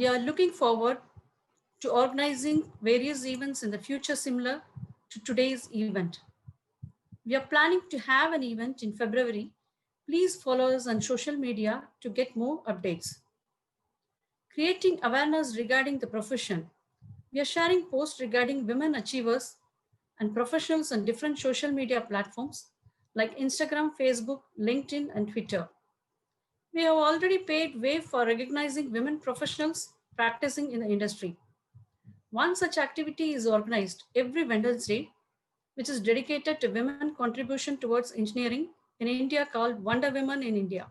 We are looking forward to organizing various events in the future similar to today's event. We are planning to have an event in February. Please follow us on social media to get more updates. Creating awareness regarding the profession. We are sharing posts regarding women achievers and professionals on different social media platforms like Instagram, Facebook, LinkedIn, and Twitter. We have already paved way for recognizing women professionals practicing in the industry. One such activity is organized every Wednesday, which is dedicated to women contribution towards engineering in India called Wonder Women in India.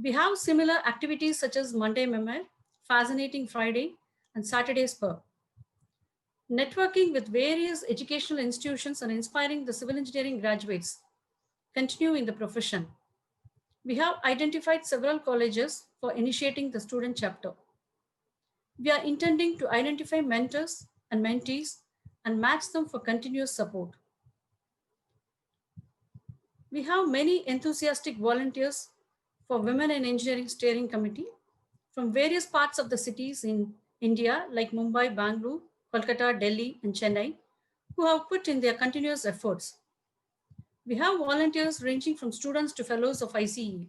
We have similar activities such as Monday Memo, Fascinating Friday, and Saturday Spur. Networking with various educational institutions and inspiring the civil engineering graduates continue in the profession. We have identified several colleges for initiating the student chapter. We are intending to identify mentors and mentees and match them for continuous support. We have many enthusiastic volunteers for Women in Engineering Steering Committee from various parts of the cities in India like Mumbai, Bangalore, Kolkata, Delhi, and Chennai, who have put in their continuous efforts. We have volunteers ranging from students to fellows of ICE.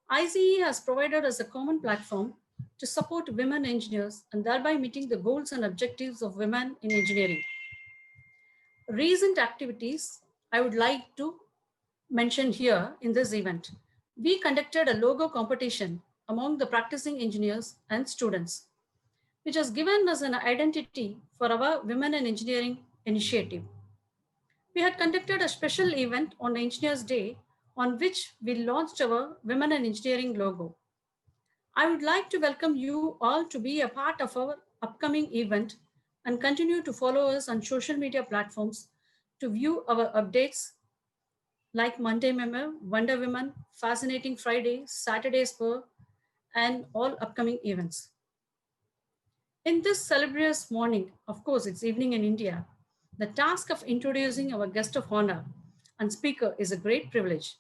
ICE has provided us a common platform to support women engineers and thereby meeting the goals and objectives of women in engineering. Recent activities I would like to mention here in this event. We conducted a logo competition among the practicing engineers and students, which has given us an identity for our Women in Engineering initiative. We had conducted a special event on Engineers Day on which we launched our Women in Engineering logo. I would like to welcome you all to be a part of our upcoming event and continue to follow us on social media platforms to view our updates like Monday Memo, Wonder Woman, Fascinating Friday, Saturday Spur, and all upcoming events. In this celebrous morning, of course, it's evening in India, the task of introducing our guest of honor and speaker is a great privilege.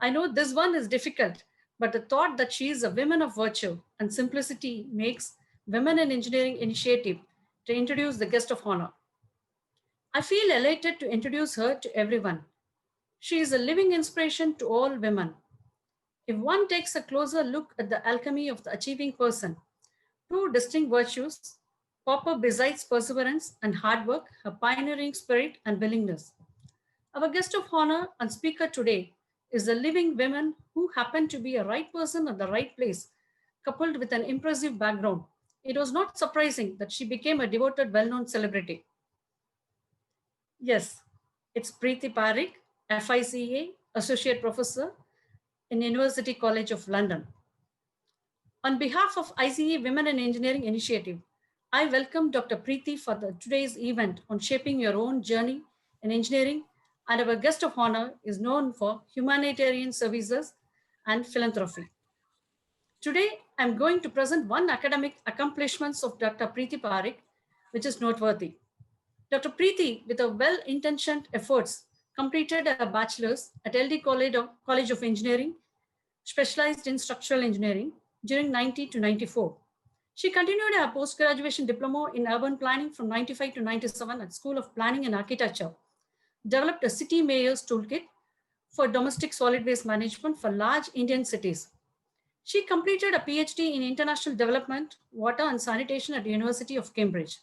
I know this one is difficult, but the thought that she is a woman of virtue and simplicity makes Women in Engineering initiative to introduce the guest of honor. I feel elated to introduce her to everyone. She is a living inspiration to all women. If one takes a closer look at the alchemy of the achieving person, two distinct virtues pop up besides perseverance and hard work, her pioneering spirit and willingness. Our guest of honor and speaker today is a living woman who happened to be a right person at the right place, coupled with an impressive background. It was not surprising that she became a devoted, well-known celebrity. Yes, it's Priti Parikh, FICE, Associate Professor in University College of London. On behalf of ICE Women in Engineering Initiative, I welcome Dr. Priti for today's event on shaping your own journey in engineering, and our guest of honor is known for humanitarian services and philanthropy. Today, I'm going to present one academic accomplishments of Dr. Priti Parikh, which is noteworthy. Dr. Priti, with a well-intentioned efforts, completed a bachelor's at LD College of Engineering, specialized in structural engineering during 90 to 94. She continued her post-graduation diploma in urban planning from 95 to 97 at School of Planning and Architecture, developed a city mayor's toolkit for domestic solid waste management for large Indian cities. She completed a PhD in international development, water and sanitation at the University of Cambridge.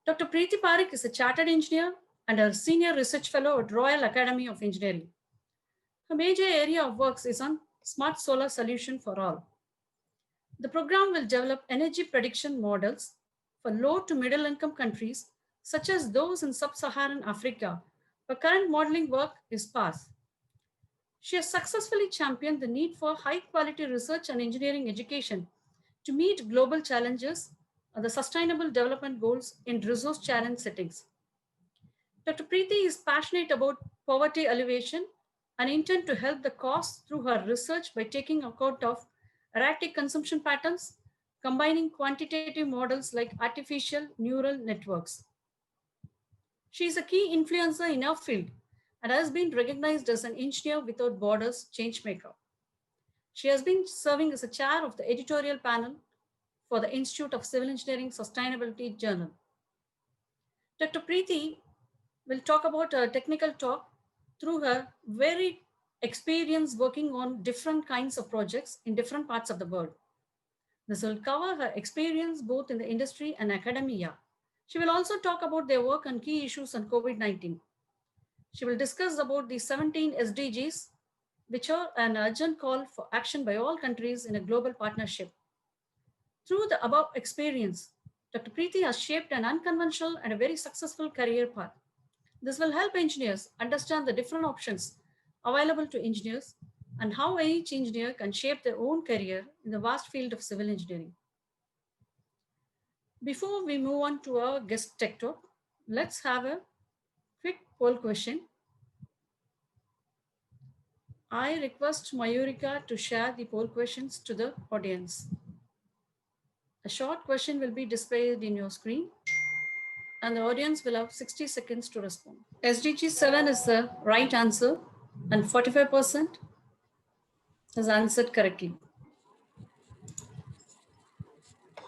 Dr. Priti Parikh is a chartered engineer and a senior research fellow at Royal Academy of Engineering. Her major area of work is on smart solar solution for all. The program will develop energy prediction models for low to middle income countries, such as those in sub-Saharan Africa, where current modeling work is sparse. She has successfully championed the need for high quality research and engineering education to meet global challenges and the sustainable development goals in resource challenge settings. Dr. Priti is passionate about poverty alleviation and intend to help the cause through her research by taking account of erratic consumption patterns, combining quantitative models like artificial neural networks. She is a key influencer in her field and has been recognized as an engineer without borders changemaker. She has been serving as a chair of the editorial panel for the Institute of Civil Engineering Sustainability Journal. Dr. Preeti will talk about her technical talk through her very experience working on different kinds of projects in different parts of the world. This will cover her experience both in the industry and academia. She will also talk about their work on key issues on COVID-19. She will discuss about the 17 SDGs, which are an urgent call for action by all countries in a global partnership. Through the above experience, Dr. Preeti has shaped an unconventional and a very successful career path. This will help engineers understand the different options available to engineers and how each engineer can shape their own career in the vast field of civil engineering. Before we move on to our guest tech talk, let's have a quick poll question. I request Mayurika to share the poll questions to the audience. A short question will be displayed in your screen and the audience will have 60 seconds to respond. SDG 7 is the right answer and 45% has answered correctly.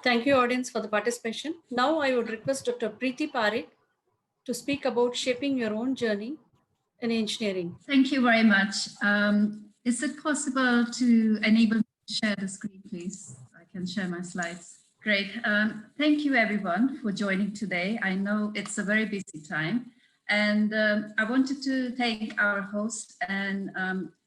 Thank you, audience, for the participation. Now I would request Dr. Priti Parikh to speak about shaping your own journey in engineering. Thank you very much. Is it possible to enable me to share the screen, please? I can share my slides. Great. Thank you, everyone, for joining today. I know it's a very busy time. And I wanted to thank our host and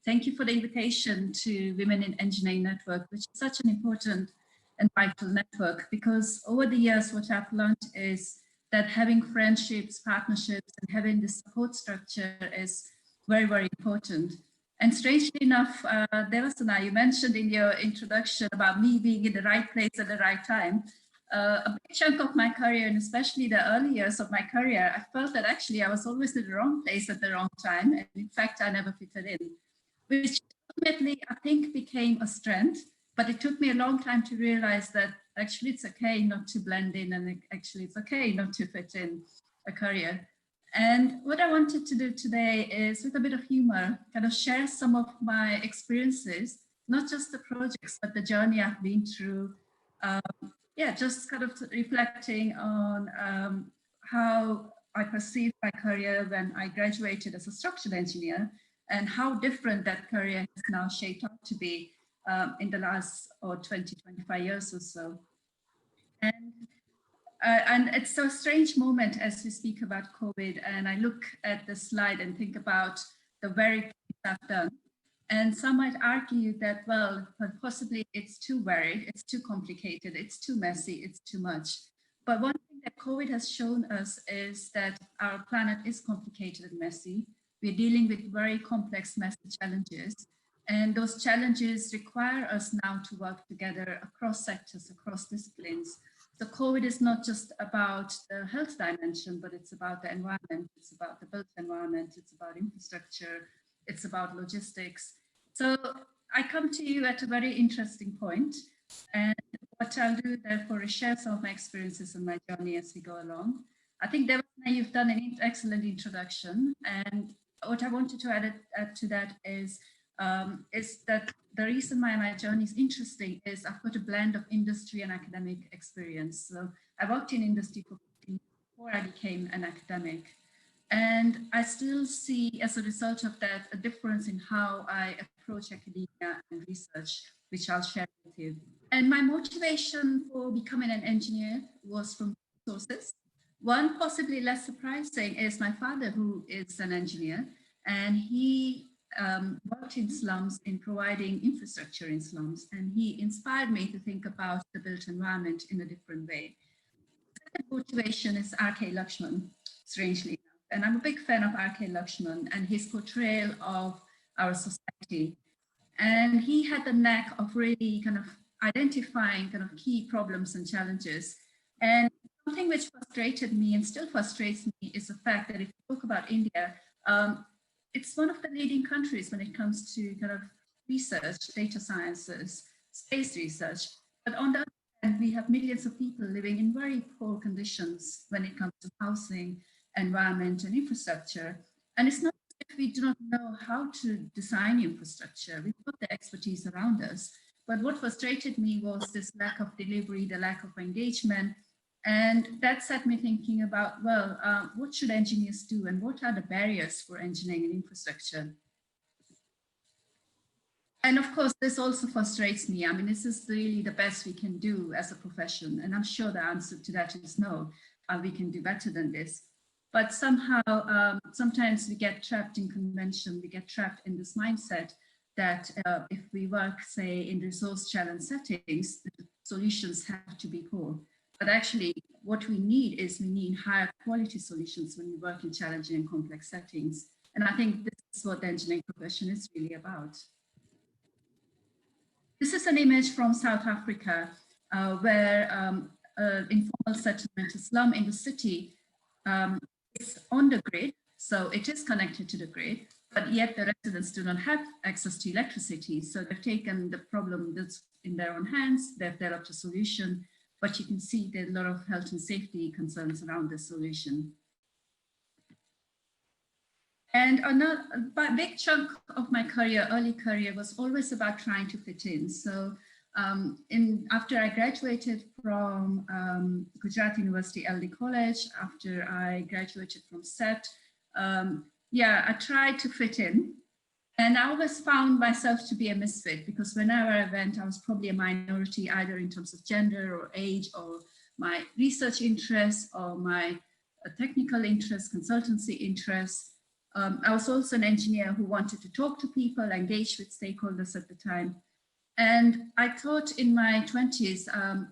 thank you for the invitation to Women in Engineering Network, which is such an important and vital network, because over the years, what I've learned is that having friendships, partnerships, and having this support structure is very, very important. And strangely enough, Devasana, you mentioned in your introduction about me being in the right place at the right time. A big chunk of my career, and especially the early years of my career, I felt that actually I was always in the wrong place at the wrong time. And in fact, I never fitted in, which ultimately I think became a strength. But it took me a long time to realize that actually it's okay not to blend in, and actually it's okay not to fit in a career. And what I wanted to do today is, with a bit of humor, kind of share some of my experiences, not just the projects, but the journey I've been through. Yeah, just kind of reflecting on how I perceived my career when I graduated as a structural engineer, and how different that career has now shaped up to be in the last 20, 25 years or so. And it's a strange moment as we speak about COVID, and I look at the slide and think about the very things I've done. And some might argue that, well, possibly it's too varied, it's too complicated, it's too messy, it's too much. But one thing that COVID has shown us is that our planet is complicated and messy. We're dealing with very complex, messy challenges. And those challenges require us now to work together across sectors, across disciplines. So COVID is not just about the health dimension, but it's about the environment, it's about the built environment, it's about infrastructure, it's about logistics. So I come to you at a very interesting point, and what I'll do therefore is share some of my experiences and my journey as we go along. I think, Devasana, you've done an excellent introduction, and what I wanted to add to that is that the reason why my journey is interesting is I've got a blend of industry and academic experience. So I worked in industry for 15 years before I became an academic. And I still see, as a result of that, a difference in how I approach academia and research, which I'll share with you. And my motivation for becoming an engineer was from sources. One, possibly less surprising, is my father, who is an engineer, and he worked in slums in providing infrastructure in slums, and he inspired me to think about the built environment in a different way. The second motivation is R.K. Lakshman, strangely enough, and I'm a big fan of R.K. Lakshman and his portrayal of our society. And he had the knack of really kind of identifying kind of key problems and challenges. And something which frustrated me and still frustrates me is the fact that if you talk about India, it's one of the leading countries when it comes to kind of research, data sciences, space research. But on the other hand, we have millions of people living in very poor conditions when it comes to housing, environment, and infrastructure. And it's not if we do not know how to design infrastructure. We've got the expertise around us. But what frustrated me was this lack of delivery, the lack of engagement. And that set me thinking about, well, what should engineers do and what are the barriers for engineering and infrastructure? And of course, this also frustrates me. I mean, this is really the best we can do as a profession. And I'm sure the answer to that is no, we can do better than this. But somehow, sometimes we get trapped in convention, we get trapped in this mindset that if we work, say, in resource challenge settings, the solutions have to be poor. But actually, what we need is we need higher quality solutions when we work in challenging and complex settings. And I think this is what the engineering profession is really about. This is an image from South Africa, where informal settlement, a slum in the city, is on the grid. So it is connected to the grid, but yet the residents do not have access to electricity. So they've taken the problem that's in their own hands, they've developed a solution, but you can see there's a lot of health and safety concerns around this solution. And another big chunk of my career, early career, was always about trying to fit in. So after I graduated from Gujarat University LD College, after I graduated from SET, I tried to fit in. And I always found myself to be a misfit because whenever I went, I was probably a minority, either in terms of gender or age or my research interests or my technical interests, consultancy interests. I was also an engineer who wanted to talk to people, engage with stakeholders at the time. And I thought in my 20s,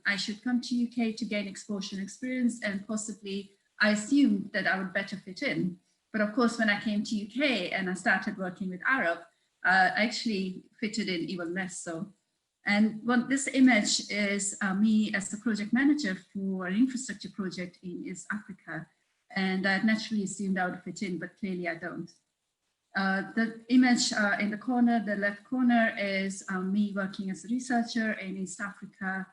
I should come to UK to gain exposure and experience, and possibly I assumed that I would better fit in. But of course, when I came to UK and I started working with Arab, I actually fitted in even less so. And this image is me as the project manager for an infrastructure project in East Africa. And I naturally assumed I would fit in, but clearly I don't. The image in the corner, the left corner, is me working as a researcher in East Africa,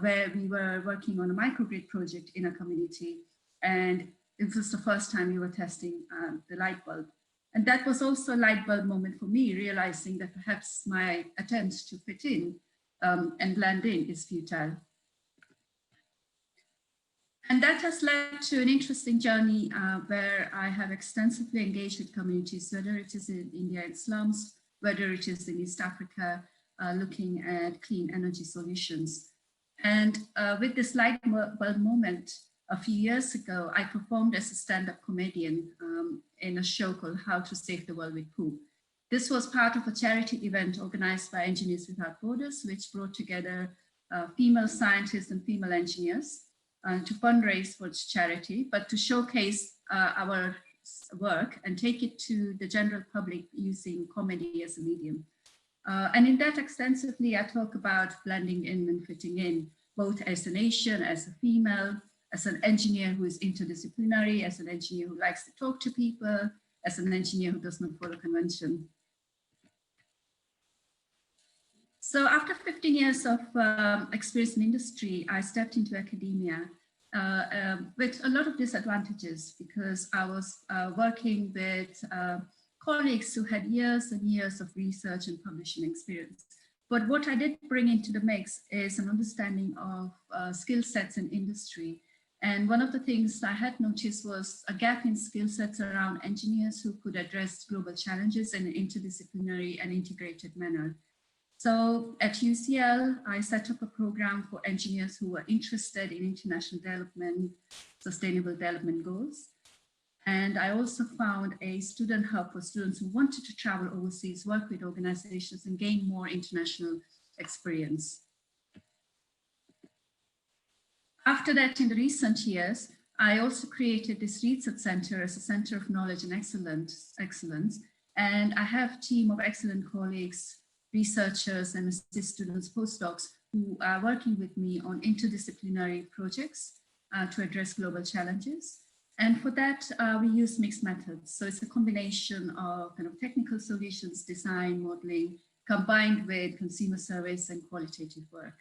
where we were working on a microgrid project in a community. And it was the first time we were testing the light bulb. And that was also a light bulb moment for me, realizing that perhaps my attempts to fit in and blend in is futile. And that has led to an interesting journey where I have extensively engaged with communities, whether it is in India in slums, whether it is in East Africa, looking at clean energy solutions. And with this light bulb moment, a few years ago, I performed as a stand-up comedian in a show called How to Save the World with Poop. This was part of a charity event organized by Engineers Without Borders, which brought together female scientists and female engineers to fundraise for its charity, but to showcase our work and take it to the general public using comedy as a medium. And in that extensively, I talk about blending in and fitting in, both as an Asian, as a female, as an engineer who is interdisciplinary, as an engineer who likes to talk to people, as an engineer who does not follow convention. So after 15 years of experience in industry, I stepped into academia with a lot of disadvantages because I was working with colleagues who had years and years of research and publishing experience. But what I did bring into the mix is an understanding of skill sets in industry. And one of the things I had noticed was a gap in skill sets around engineers who could address global challenges in an interdisciplinary and integrated manner. So at UCL, I set up a program for engineers who were interested in international development, sustainable development goals. And I also found a student hub for students who wanted to travel overseas, work with organizations, and gain more international experience. After that, in the recent years, I also created this research center as a center of knowledge and excellence. And I have a team of excellent colleagues, researchers, and assist students, postdocs, who are working with me on interdisciplinary projects to address global challenges. And for that, we use mixed methods. So it's a combination of kind of technical solutions, design, modeling, combined with consumer surveys and qualitative work.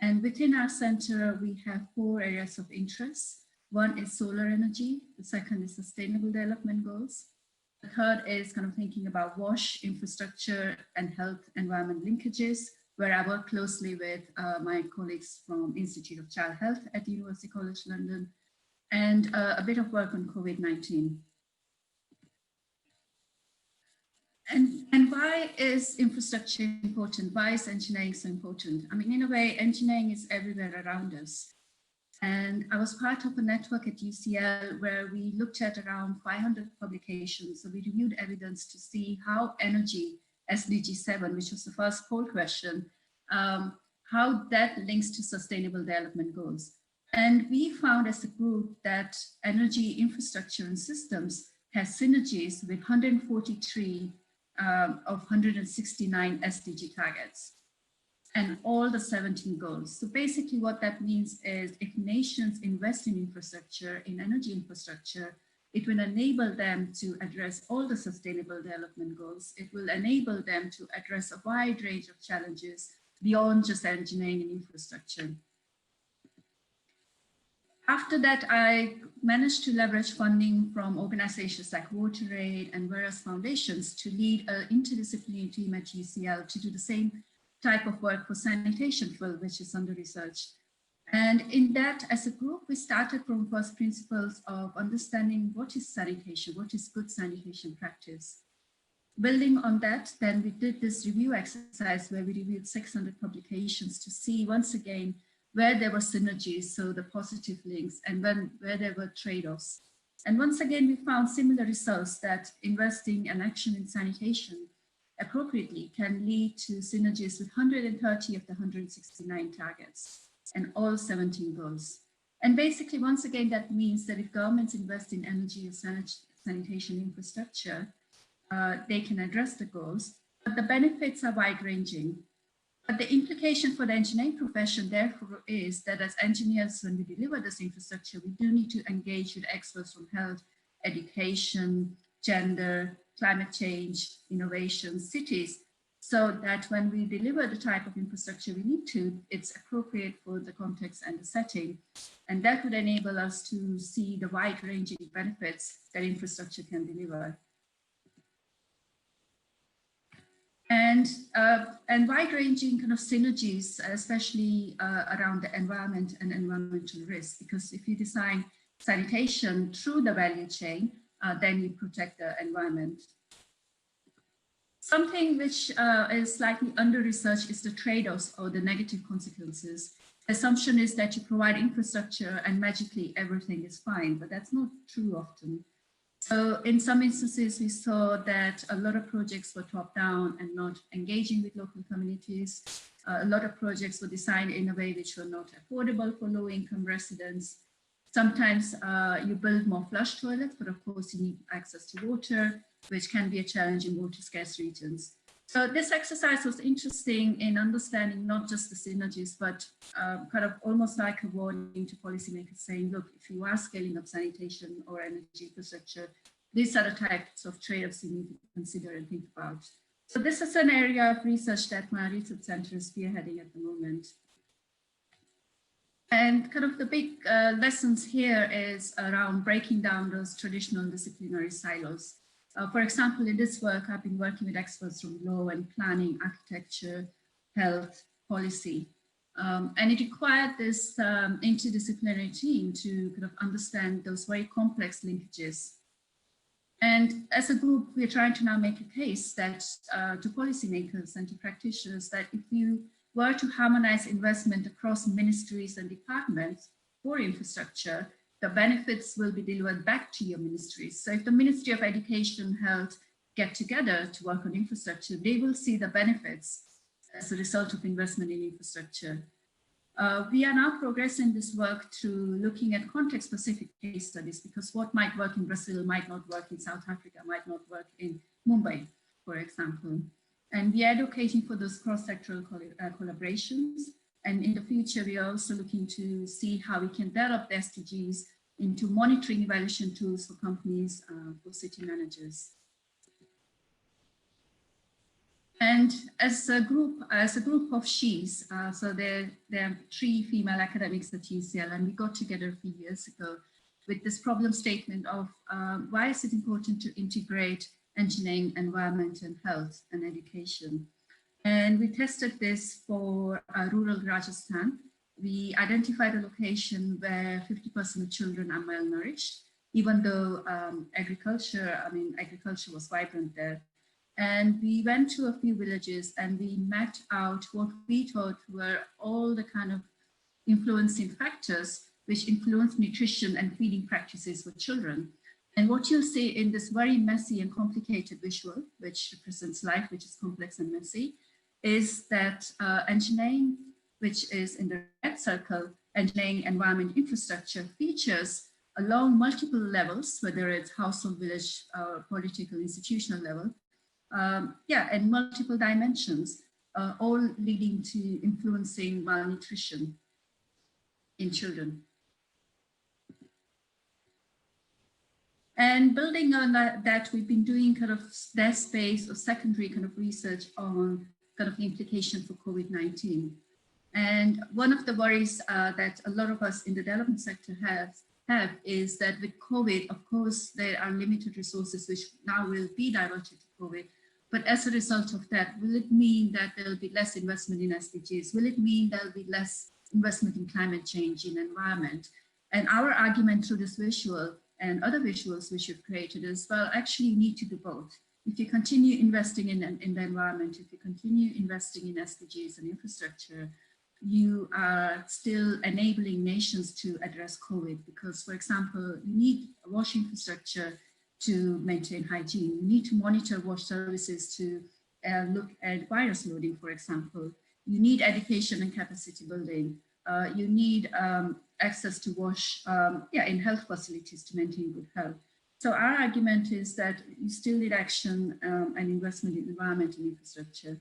And within our center, we have 4 areas of interest. One is solar energy. The second is sustainable development goals. The third is kind of thinking about WASH, infrastructure and health environment linkages, where I work closely with my colleagues from Institute of Child Health at University College London, and a bit of work on COVID-19. And why is infrastructure important? Why is engineering so important? I mean, in a way, engineering is everywhere around us. And I was part of a network at UCL where we looked at around 500 publications. So we reviewed evidence to see how energy, SDG 7, which was the first poll question, how that links to sustainable development goals. And we found as a group that energy infrastructure and systems has synergies with 143 of 169 SDG targets and all the 17 goals. So basically what that means is if nations invest in infrastructure, in energy infrastructure, it will enable them to address all the sustainable development goals. It will enable them to address a wide range of challenges beyond just engineering and infrastructure. After that, I managed to leverage funding from organizations like Water and various foundations to lead an interdisciplinary team at UCL to do the same type of work for sanitation field, which is under research. And in that, as a group, we started from first principles of understanding what is sanitation, what is good sanitation practice. Building on that, then we did this review exercise where we reviewed 600 publications to see once again where there were synergies, so the positive links, and where there were trade-offs. And once again, we found similar results that investing and action in sanitation appropriately can lead to synergies with 130 of the 169 targets and all 17 goals. And basically, once again, that means that if governments invest in energy or sanitation infrastructure, they can address the goals, but the benefits are wide-ranging. But the implication for the engineering profession, therefore, is that as engineers, when we deliver this infrastructure, we do need to engage with experts from health, education, gender, climate change, innovation, cities, so that when we deliver the type of infrastructure we need to, it's appropriate for the context and the setting. And that would enable us to see the wide-ranging benefits that infrastructure can deliver. And wide-ranging kind of synergies, especially around the environment and environmental risk, because if you design sanitation through the value chain, then you protect the environment. Something which is slightly under-researched is the trade-offs or the negative consequences. The assumption is that you provide infrastructure and magically everything is fine, but that's not true often. So in some instances, we saw that a lot of projects were top-down and not engaging with local communities. A lot of projects were designed in a way which were not affordable for low-income residents. Sometimes you build more flush toilets, but of course you need access to water, which can be a challenge in water-scarce regions. So this exercise was interesting in understanding not just the synergies, but kind of almost like a warning to policymakers saying, look, if you are scaling up sanitation or energy infrastructure, these are the types of trade-offs you need to consider and think about. So this is an area of research that my research center is spearheading at the moment. And kind of the big lessons here is around breaking down those traditional disciplinary silos. For example, in this work, I've been working with experts from law and planning, architecture, health, policy. And it required this interdisciplinary team to kind of understand those very complex linkages. And as a group, we're trying to now make a case that to policymakers and to practitioners that if you were to harmonize investment across ministries and departments for infrastructure, the benefits will be delivered back to your ministries. So if the Ministry of Education, Health get together to work on infrastructure, they will see the benefits as a result of investment in infrastructure. We are now progressing this work through looking at context-specific case studies, because what might work in Brazil might not work in South Africa, might not work in Mumbai, for example. And we are advocating for those cross-sectoral collaborations. And in the future, we are also looking to see how we can develop the SDGs into monitoring evaluation tools for companies, for city managers. And as a group of SHEs, so there are 3 female academics at UCL, and we got together a few years ago with this problem statement of why is it important to integrate engineering, environment, and health and education. And we tested this for rural Rajasthan. We identified a location where 50% of children are malnourished, even though agriculture was vibrant there. And we went to a few villages and we mapped out what we thought were all the kind of influencing factors which influence nutrition and feeding practices for children. And what you'll see in this very messy and complicated visual, which represents life, which is complex and messy, is that engineering, which is in the red circle, engineering environment infrastructure features along multiple levels, whether it's household, village, political, institutional level, and multiple dimensions, all leading to influencing malnutrition in children. And building on that, we've been doing kind of their space or secondary kind of research on kind of the implication for COVID-19. And one of the worries that a lot of us in the development sector have is that with COVID, of course, there are limited resources which now will be diverted to COVID. But as a result of that, will it mean that there will be less investment in SDGs? Will it mean there will be less investment in climate change, in environment? And our argument through this visual and other visuals which you've created is, well, actually you need to do both. If you continue investing in the environment, if you continue investing in SDGs and infrastructure, you are still enabling nations to address COVID because, for example, you need a wash infrastructure to maintain hygiene. You need to monitor wash services to look at virus loading, for example. You need education and capacity building. You need access to wash in health facilities to maintain good health. So our argument is that you still need action and investment in environment and infrastructure.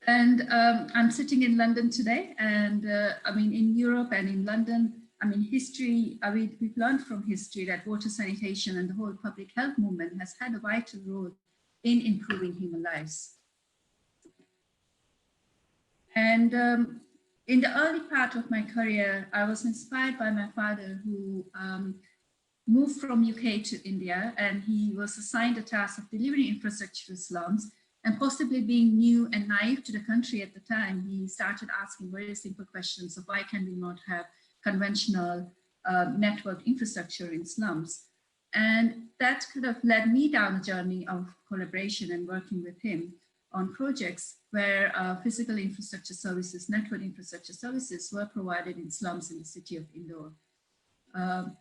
And I'm sitting in London today, and in Europe and in London, history, we've learned from history that water sanitation and the whole public health movement has had a vital role in improving human lives. And in the early part of my career, I was inspired by my father who moved from UK to India, and he was assigned the task of delivering infrastructure to slums. And possibly being new and naive to the country at the time, he started asking very simple questions of why can we not have conventional network infrastructure in slums? And that kind of led me down a journey of collaboration and working with him on projects where physical infrastructure services, network infrastructure services were provided in slums in the city of Indore.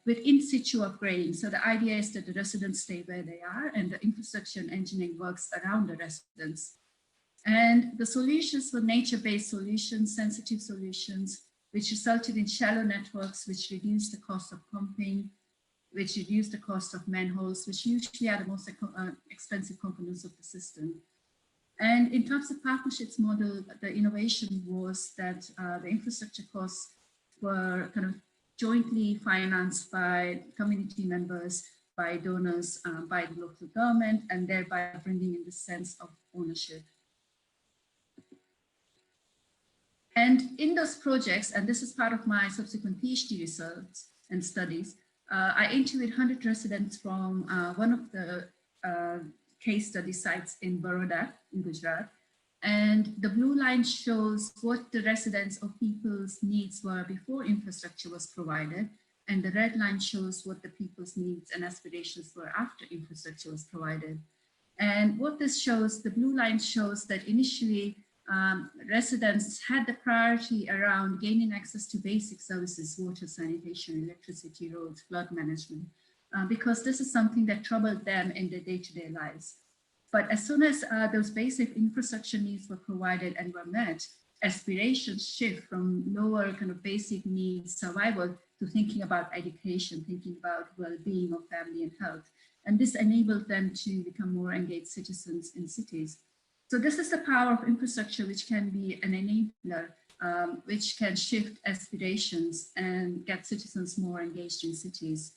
With in situ upgrading. So the idea is that the residents stay where they are and the infrastructure and engineering works around the residents. And the solutions were nature-based solutions, sensitive solutions, which resulted in shallow networks, which reduced the cost of pumping, which reduced the cost of manholes, which usually are the most expensive components of the system. And in terms of partnerships model, the innovation was that the infrastructure costs were kind of jointly financed by community members, by donors, by the local government, and thereby bringing in the sense of ownership. And in those projects, and this is part of my subsequent PhD research and studies, I interviewed 100 residents from one of the case study sites in Baroda, in Gujarat. And the blue line shows what the residents or people's needs were before infrastructure was provided. And the red line shows what the people's needs and aspirations were after infrastructure was provided. And what this shows, the blue line shows that initially residents had the priority around gaining access to basic services, water, sanitation, electricity, roads, flood management, because this is something that troubled them in their day-to-day lives. But as soon as those basic infrastructure needs were provided and were met, aspirations shift from lower kind of basic needs, survival, to thinking about education, thinking about well-being of family and health. And this enabled them to become more engaged citizens in cities. So this is the power of infrastructure, which can be an enabler, which can shift aspirations and get citizens more engaged in cities.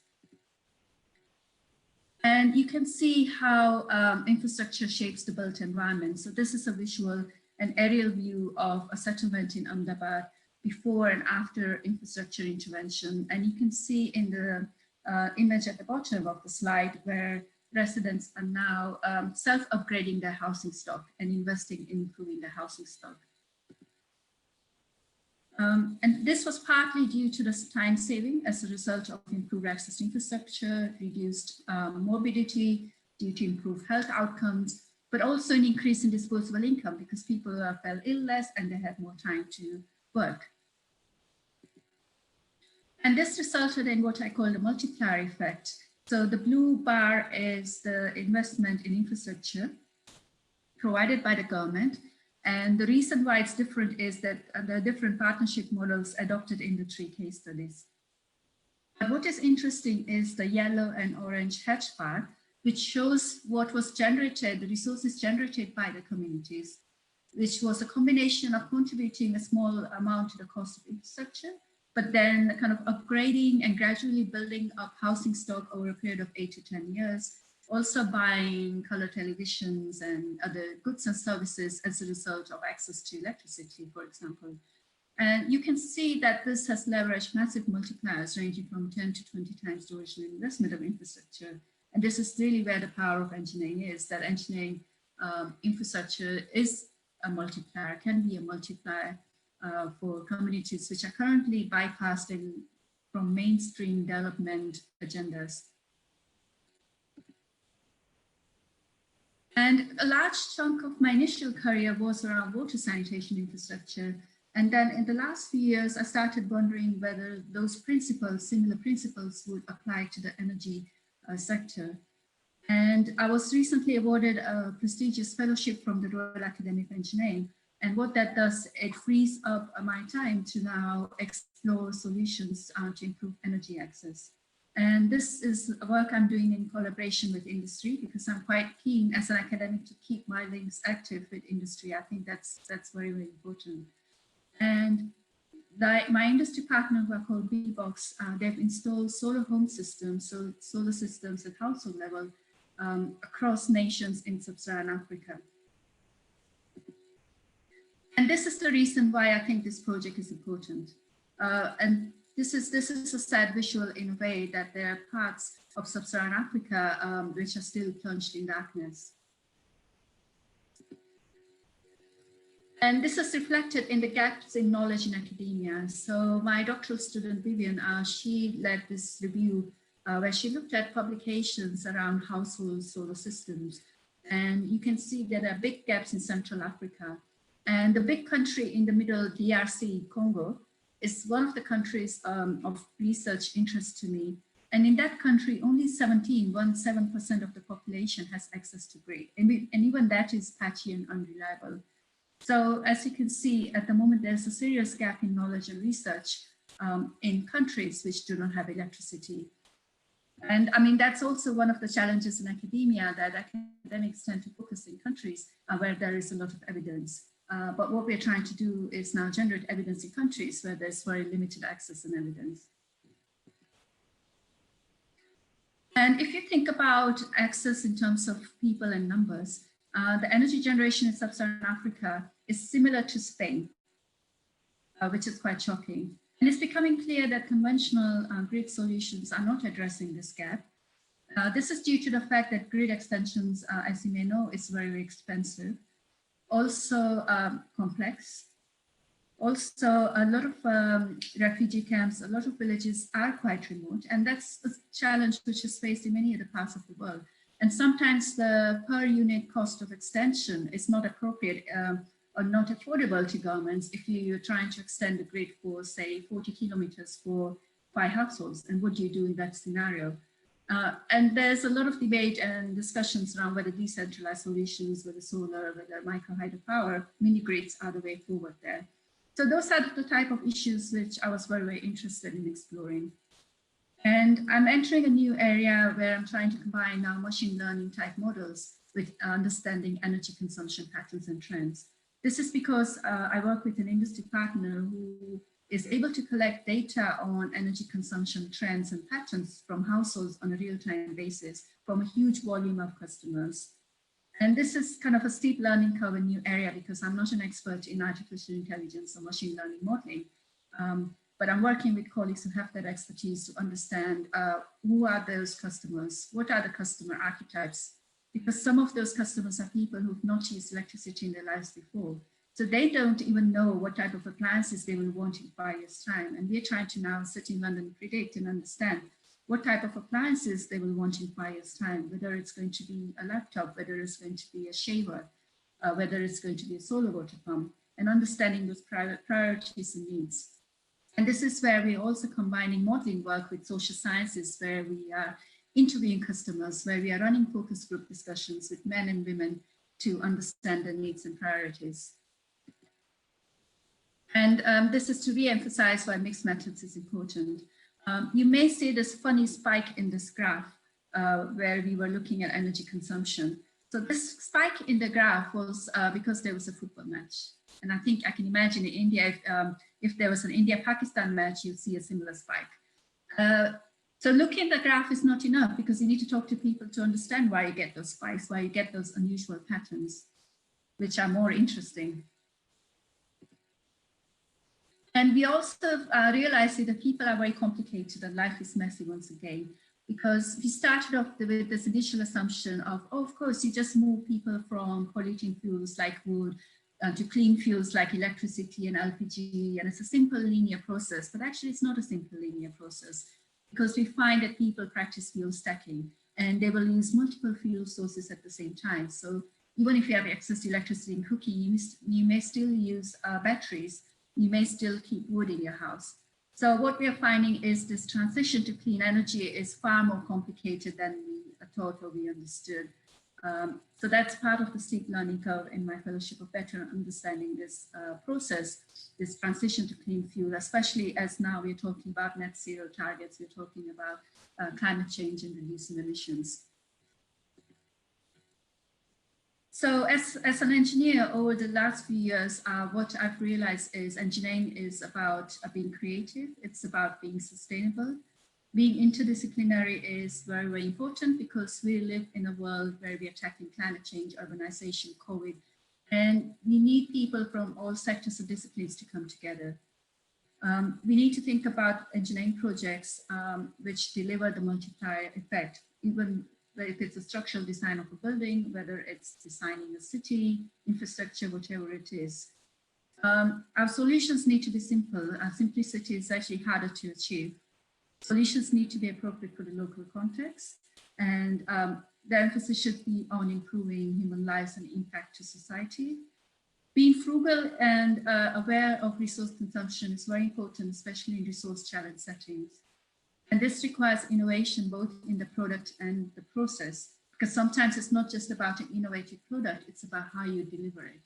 And you can see how infrastructure shapes the built environment. So this is a visual, an aerial view of a settlement in Ahmedabad, before and after infrastructure intervention. And you can see in the image at the bottom of the slide where residents are now self-upgrading their housing stock and investing in improving their housing stock. And this was partly due to the time saving as a result of improved access to infrastructure, reduced morbidity due to improved health outcomes, but also an increase in disposable income because people fell ill less and they had more time to work. And this resulted in what I call the multiplier effect. So the blue bar is the investment in infrastructure provided by the government. And the reason why it's different is that there are different partnership models adopted in the 3 case studies. But what is interesting is the yellow and orange hatch bar, which shows what was generated, the resources generated by the communities, which was a combination of contributing a small amount to the cost of infrastructure, but then kind of upgrading and gradually building up housing stock over a period of 8 to 10 years, also buying color televisions and other goods and services as a result of access to electricity, for example. And you can see that this has leveraged massive multipliers ranging from 10 to 20 times the original investment of infrastructure. And this is really where the power of engineering is, that engineering infrastructure is a multiplier, can be a multiplier for communities which are currently bypassed from mainstream development agendas. And a large chunk of my initial career was around water sanitation infrastructure. And then in the last few years, I started wondering whether those principles, similar principles, would apply to the energy sector. And I was recently awarded a prestigious fellowship from the Royal Academy of Engineering. And what that does, it frees up my time to now explore solutions to improve energy access. And this is work I'm doing in collaboration with industry because I'm quite keen as an academic to keep my links active with industry. I think that's very, very important. And my industry partner who are called BBox, they've installed solar home systems, so solar systems at household level across nations in sub-Saharan Africa. And this is the reason why I think this project is important. And this is a sad visual in a way that there are parts of sub-Saharan Africa which are still plunged in darkness. And this is reflected in the gaps in knowledge in academia. So my doctoral student, Vivian, she led this review where she looked at publications around household solar systems. And you can see there are big gaps in Central Africa. And the big country in the middle, DRC, Congo, is one of the countries of research interest to me. And in that country, only 17% of the population has access to grid. And even that is patchy and unreliable. So as you can see, at the moment, there's a serious gap in knowledge and research in countries which do not have electricity. And I mean, that's also one of the challenges in academia, that academics tend to focus in countries where there is a lot of evidence. But what we're trying to do is now generate evidence in countries where there's very limited access and evidence. And if you think about access in terms of people and numbers, the energy generation in sub-Saharan Africa is similar to Spain, which is quite shocking. And it's becoming clear that conventional grid solutions are not addressing this gap. This is due to the fact that grid extensions, as you may know, is very, very expensive. Also complex. Also, a lot of refugee camps, a lot of villages are quite remote, and that's a challenge which is faced in many other parts of the world. And sometimes the per unit cost of extension is not appropriate or not affordable to governments if you're trying to extend the grid for, say, 40 kilometers for 5 households. And what do you do in that scenario? And there's a lot of debate and discussions around whether decentralized solutions, whether solar, whether micro hydropower, mini grids are the way forward there. So those are the type of issues which I was very, very interested in exploring. And I'm entering a new area where I'm trying to combine now machine learning type models with understanding energy consumption patterns and trends. This is because I work with an industry partner who is able to collect data on energy consumption trends and patterns from households on a real-time basis from a huge volume of customers. And this is kind of a steep learning curve, a new area, because I'm not an expert in artificial intelligence or machine learning modeling. But I'm working with colleagues who have that expertise to understand who are those customers, what are the customer archetypes, because some of those customers are people who've not used electricity in their lives before. So they don't even know what type of appliances they will want in 5 years' time. And we're trying to now sit in London, predict and understand what type of appliances they will want in 5 years' time, whether it's going to be a laptop, whether it's going to be a shaver, whether it's going to be a solar water pump, and understanding those priorities and needs. And this is where we're also combining modeling work with social sciences, where we are interviewing customers, where we are running focus group discussions with men and women to understand their needs and priorities. And this is to re-emphasize why mixed methods is important. You may see this funny spike in this graph where we were looking at energy consumption. So this spike in the graph was because there was a football match. And I think I can imagine in India, if there was an India-Pakistan match, you'd see a similar spike. So looking at the graph is not enough, because you need to talk to people to understand why you get those spikes, why you get those unusual patterns, which are more interesting. And we also realized that people are very complicated and life is messy once again, because we started off with this initial assumption of, oh, of course, you just move people from polluting fuels like wood to clean fuels like electricity and LPG, and it's a simple linear process, but actually it's not a simple linear process, because we find that people practice fuel stacking and they will use multiple fuel sources at the same time. So even if you have access to electricity and cooking, you may still use batteries, you may still keep wood in your house. So what we are finding is this transition to clean energy is far more complicated than we thought or we understood. So that's part of the steep learning curve in my fellowship of better understanding this process, this transition to clean fuel, especially as now we're talking about net zero targets, we're talking about climate change and reducing emissions. So as an engineer over the last few years, what I've realized is engineering is about being creative, it's about being sustainable. Being interdisciplinary is very, very important, because we live in a world where we are tackling climate change, urbanization, COVID, and we need people from all sectors and disciplines to come together. We need to think about engineering projects which deliver the multiplier effect, even if it's a structural design of a building, whether it's designing a city, infrastructure, whatever it is. Our solutions need to be simple. Simplicity is actually harder to achieve. Solutions need to be appropriate for the local context, and the emphasis should be on improving human lives and impact to society. Being frugal and aware of resource consumption is very important, especially in resource challenge settings. And this requires innovation both in the product and the process, because sometimes it's not just about an innovative product, it's about how you deliver it.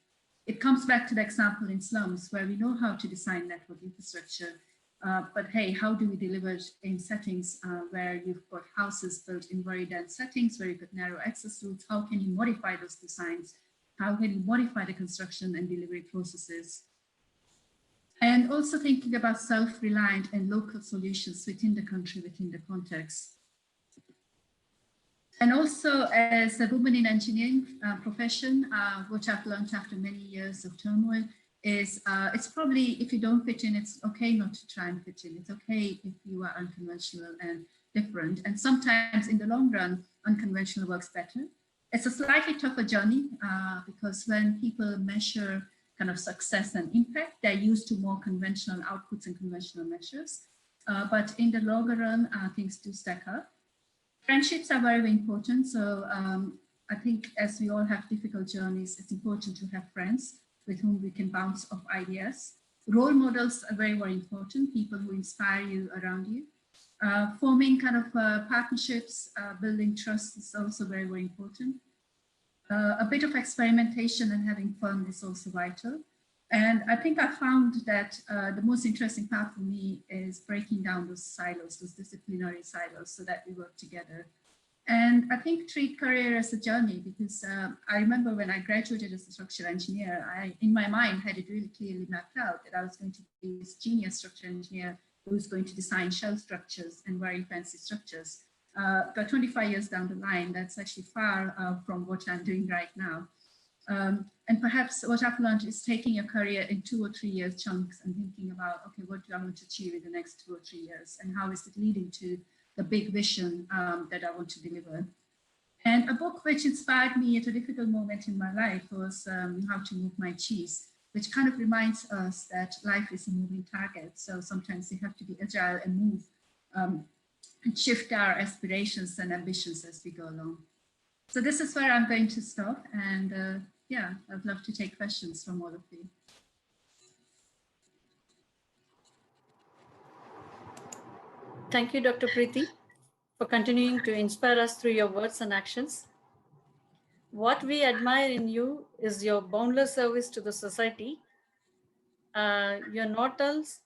It comes back to the example in slums where we know how to design network infrastructure, but hey, how do we deliver it in settings where you've got houses built in very dense settings, where you've got narrow access routes? How can you modify those designs? How can you modify the construction and delivery processes? And also thinking about self-reliant and local solutions within the country, within the context. And also as a woman in engineering profession, what I've learned after many years of turmoil is it's probably, if you don't fit in, it's okay not to try and fit in. It's okay if you are unconventional and different. And sometimes in the long run, unconventional works better. It's a slightly tougher journey because when people measure kind of success and impact, they're used to more conventional outputs and conventional measures. But in the longer run, things do stack up. Friendships are very, very important. So I think as we all have difficult journeys, it's important to have friends with whom we can bounce off ideas. Role models are very, very important, people who inspire you around you. Forming kind of partnerships, building trust is also very, very important. A bit of experimentation and having fun is also vital. And I think I found that the most interesting part for me is breaking down those silos, those disciplinary silos, so that we work together. And I think treat career as a journey, because I remember when I graduated as a structural engineer, I, in my mind, had it really clearly mapped out that I was going to be this genius structural engineer who was going to design shell structures and very fancy structures. But 25 years down the line, that's actually far from what I'm doing right now. And perhaps what I've learned is taking your career in 2 or 3 years chunks and thinking about, okay, what do I want to achieve in the next 2 or 3 years? And how is it leading to the big vision that I want to deliver? And a book which inspired me at a difficult moment in my life was How to Move My Cheese, which kind of reminds us that life is a moving target. So sometimes we have to be agile and move and shift our aspirations and ambitions as we go along. So this is where I'm going to stop. And yeah, I'd love to take questions from all of you. Thank you, Dr. Priti, for continuing to inspire us through your words and actions. What we admire in you is your boundless service to the society. You're not else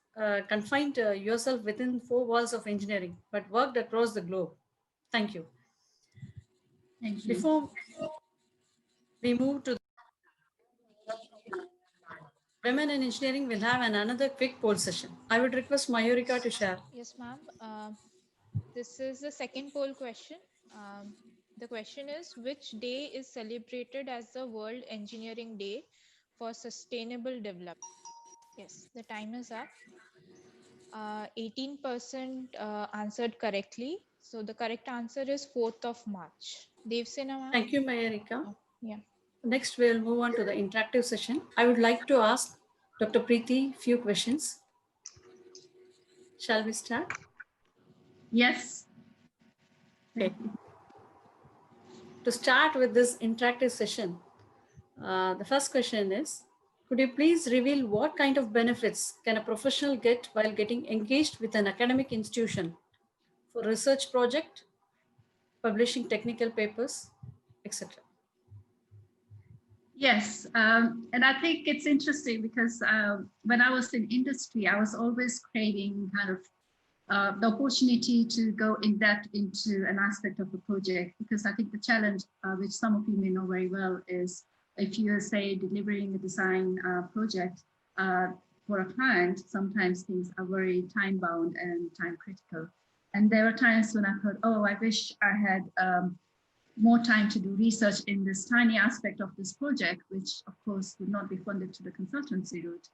confined yourself within 4 walls of engineering, but worked across the globe. Thank you. Thank you. Before we move to Women in Engineering, we'll have another quick poll session. I would request Mayurika to share. Yes, ma'am. This is the second poll question. The question is, which day is celebrated as the World Engineering Day for Sustainable Development? Yes, the time is up. 18% answered correctly. So the correct answer is 4th of March. Devsena, ma'am? Thank you, Mayurika. Yeah. Next, we'll move on to the interactive session. I would like to ask Dr. Priti a few questions. Shall we start? Yes. Okay. To start with this interactive session, the first question is, could you please reveal what kind of benefits can a professional get while getting engaged with an academic institution for research project, publishing technical papers, etc.? Yes, and I think it's interesting because when I was in industry, I was always craving kind of the opportunity to go in depth into an aspect of the project, because I think the challenge, which some of you may know very well, is if you are, say, delivering a design project for a client, sometimes things are very time bound and time critical. And there were times when I thought, oh, I wish I had more time to do research in this tiny aspect of this project, which of course would not be funded to the consultancy route.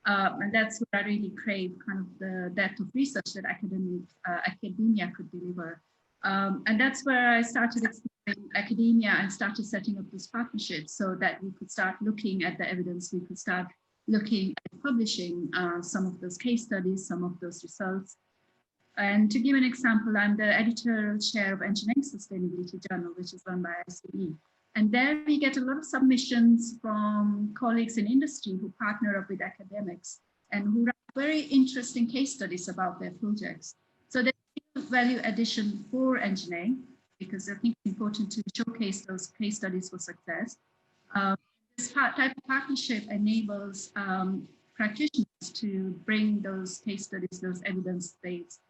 And that's what I really crave, kind of the depth of research that academia could deliver. And that's where I started exploring academia and started setting up these partnerships so that we could start looking at the evidence, we could start looking at publishing some of those case studies, some of those results. And to give an example, I'm the editorial chair of Engineering Sustainability Journal, which is run by ICE. And there we get a lot of submissions from colleagues in industry who partner up with academics and who write very interesting case studies about their projects. So there's value addition for engineering, because I think it's important to showcase those case studies for success. This type of partnership enables practitioners to bring those case studies, those evidence-based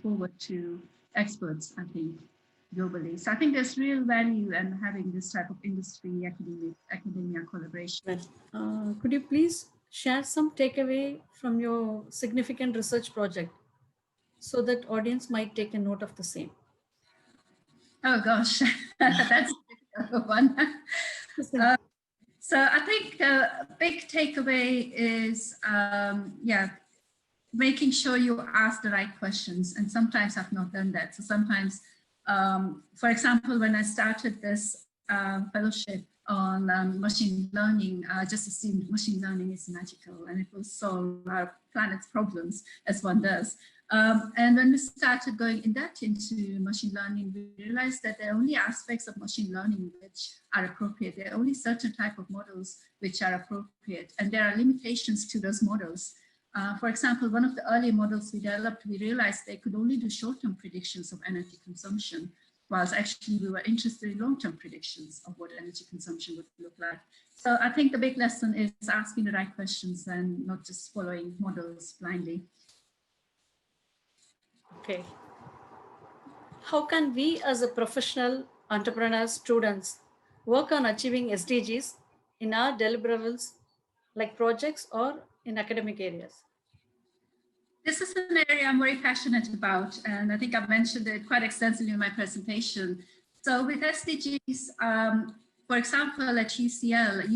forward to experts, I think, globally. So I think there's real value in having this type of industry academia collaboration. Could you please share some takeaway from your significant research project so that audience might take a note of the same? Oh gosh, that's a difficult one. So I think a big takeaway is, making sure you ask the right questions. And sometimes I've not done that. So sometimes, for example, when I started this fellowship on machine learning, I just assumed machine learning is magical and it will solve our planet's problems, as one does. And when we started going in depth into machine learning, we realized that there are only aspects of machine learning which are appropriate. There are only certain type of models which are appropriate, and there are limitations to those models. For example, one of the early models we developed, we realized they could only do short-term predictions of energy consumption, whilst actually we were interested in long-term predictions of what energy consumption would look like. So I think the big lesson is asking the right questions and not just following models blindly. Okay. How can we as a professional entrepreneurs, students, work on achieving SDGs in our deliverables like projects or in academic areas? This is an area I'm very passionate about, and I think I've mentioned it quite extensively in my presentation. So with SDGs, for example, at UCL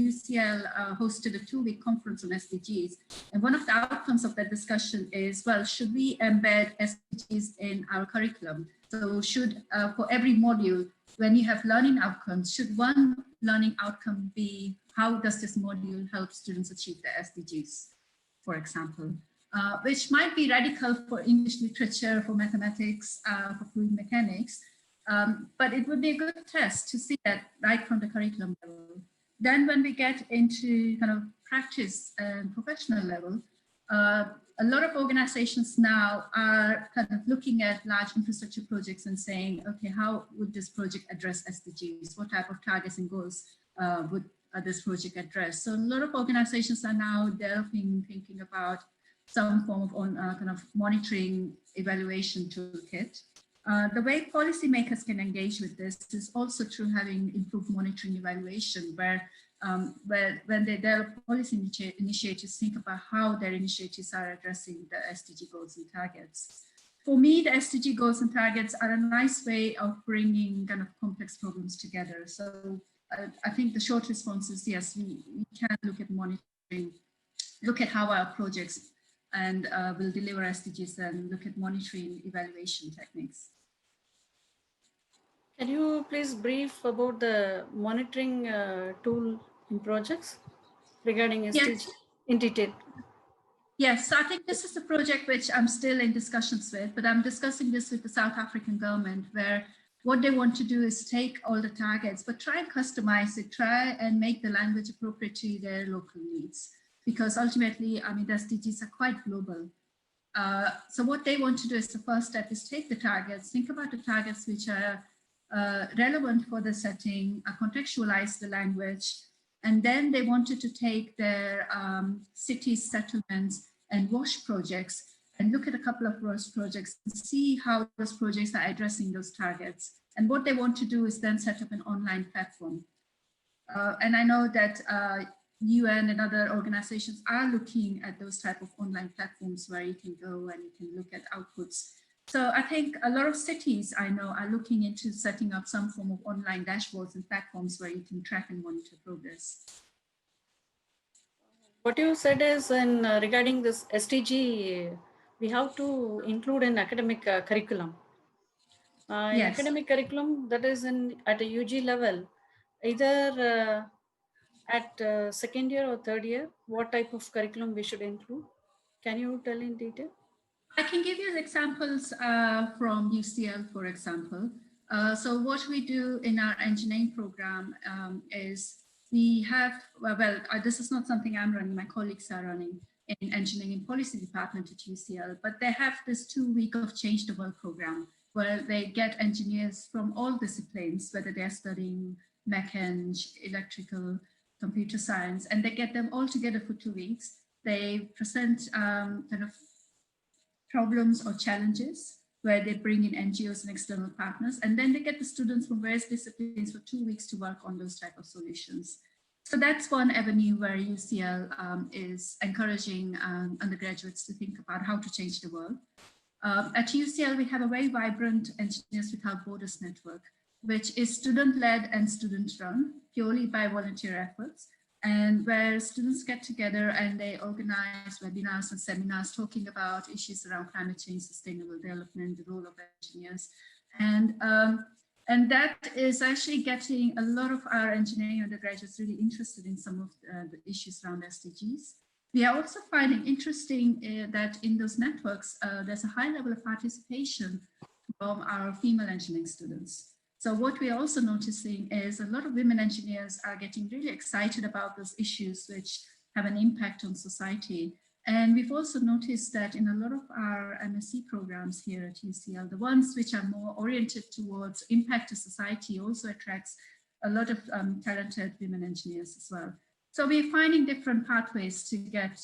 hosted a 2-week conference on SDGs. And one of the outcomes of that discussion is, well, should we embed SDGs in our curriculum? So should, for every module, when you have learning outcomes, should one learning outcome be, how does this module help students achieve the SDGs, for example? Which might be radical for English literature, for mathematics, for fluid mechanics, but it would be a good test to see that right from the curriculum level. Then when we get into kind of practice and professional level, a lot of organizations now are kind of looking at large infrastructure projects and saying, okay, how would this project address SDGs? What type of targets and goals would this project address? So a lot of organizations are now delving, thinking about some form of kind of monitoring evaluation toolkit. The way policymakers can engage with this is also through having improved monitoring evaluation, where when they develop policy initiatives, think about how their initiatives are addressing the SDG goals and targets. For me, the SDG goals and targets are a nice way of bringing kind of complex problems together. So I think the short response is yes, we can look at monitoring, look at how our projects and will deliver SDGs, and look at monitoring evaluation techniques. Can you please brief about the monitoring tool in projects regarding SDG yes. in detail? Yes, so I think this is a project which I'm still in discussions with, but I'm discussing this with the South African government, where what they want to do is take all the targets, but try and customize it, try and make the language appropriate to their local needs. Because ultimately, I mean, the SDGs are quite global. So what they want to do is the first step is take the targets, think about the targets which are relevant for the setting, contextualize the language, and then they wanted to take their cities, settlements, and WASH projects and look at a couple of those projects and see how those projects are addressing those targets. And what they want to do is then set up an online platform. And I know that UN and other organizations are looking at those type of online platforms where you can go and you can look at outputs. So I think a lot of cities I know are looking into setting up some form of online dashboards and platforms where you can track and monitor progress. What you said is in regarding this SDG, we have to include an academic curriculum. In Yes. academic curriculum that is at a UG level, either at second year or third year, what type of curriculum we should include? Can you tell in detail? I can give you examples from UCL, for example. So what we do in our engineering program is we have, this is not something I'm running, my colleagues are running in engineering policy department at UCL, but they have this 2-week of Change the World program where they get engineers from all disciplines, whether they're studying mech eng, electrical, computer science, and they get them all together for 2 weeks. They present kind of problems or challenges where they bring in NGOs and external partners, and then they get the students from various disciplines for 2 weeks to work on those type of solutions. So that's one avenue where UCL is encouraging undergraduates to think about how to change the world. At UCL, we have a very vibrant Engineers Without Borders network, which is student-led and student-run purely by volunteer efforts, and where students get together and they organize webinars and seminars talking about issues around climate change, sustainable development, the role of engineers. And that is actually getting a lot of our engineering undergraduates really interested in some of the issues around SDGs. We are also finding interesting that in those networks, there's a high level of participation from our female engineering students. So what we're also noticing is a lot of women engineers are getting really excited about those issues which have an impact on society. And we've also noticed that in a lot of our MSc programs here at UCL, the ones which are more oriented towards impact to society also attracts a lot of talented women engineers as well. So we're finding different pathways to get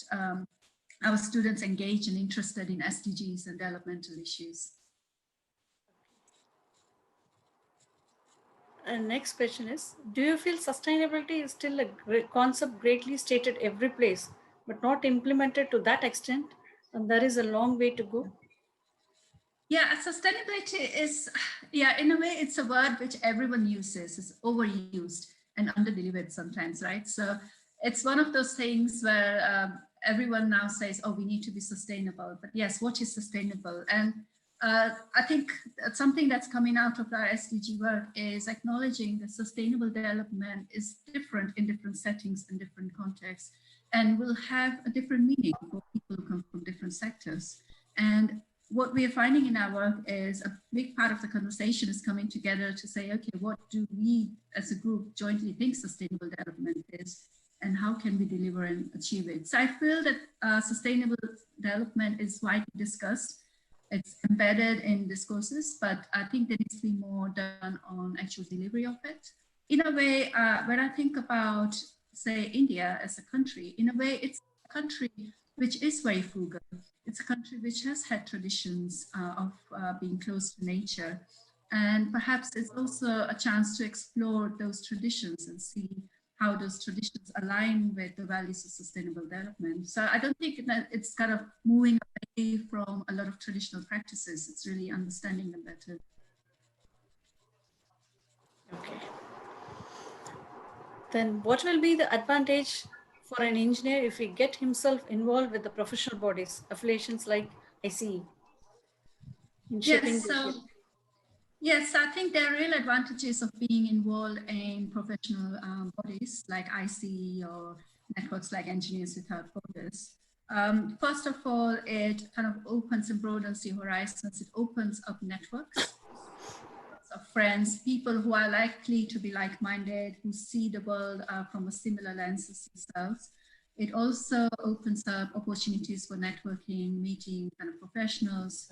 our students engaged and interested in SDGs and developmental issues. And next question is, do you feel sustainability is still a great concept greatly stated every place, but not implemented to that extent, and there is a long way to go? Yeah, sustainability is, in a way, it's a word which everyone uses, it's overused. and under-delivered sometimes, right? So it's one of those things where everyone now says, oh, we need to be sustainable. But yes, what is sustainable? And I think something that's coming out of our SDG work is acknowledging that sustainable development is different in different settings and different contexts, and will have a different meaning for people who come from different sectors. And what we are finding in our work is a big part of the conversation is coming together to say, okay, what do we as a group jointly think sustainable development is, and how can we deliver and achieve it? So I feel that sustainable development is widely discussed. It's embedded in discourses, but I think there needs to be more done on actual delivery of it. In a way, when I think about, say, India as a country, in a way, it's a country which is very frugal. It's a country which has had traditions of being close to nature. And perhaps it's also a chance to explore those traditions and see how those traditions align with the values of sustainable development. So I don't think that it's kind of moving away from a lot of traditional practices. It's really understanding them better. Okay. Then what will be the advantage for an engineer if he get himself involved with the professional bodies, affiliations like ICE, in shaping Yes, the so field? yes, I think there are real advantages of being involved in professional bodies like ICE or networks like Engineers Without Borders. First of all, it kind of opens and broadens your horizons. It opens up networks of friends, people who are likely to be like-minded, who see the world from a similar lens as themselves. It also opens up opportunities for networking, meeting kind of professionals,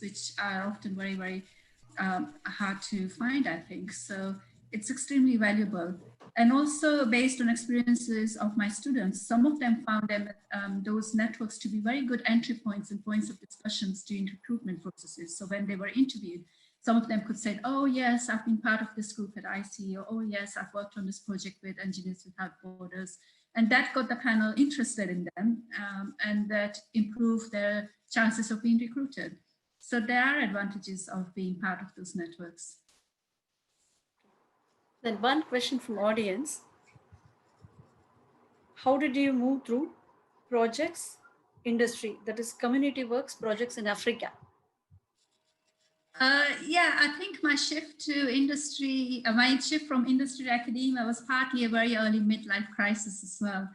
which are often very, very hard to find, I think. So it's extremely valuable. And also based on experiences of my students, some of them found them, those networks to be very good entry points and points of discussions during recruitment processes. So when they were interviewed, some of them could say, oh yes, I've been part of this group at IC, or oh yes, I've worked on this project with Engineers Without Borders. And that got the panel interested in them, and that improved their chances of being recruited. So there are advantages of being part of those networks. Then one question from audience. How did you move through projects, industry, that is community works projects in Africa? Yeah, I think my shift to industry, my shift from industry to academia was partly a very early midlife crisis as well.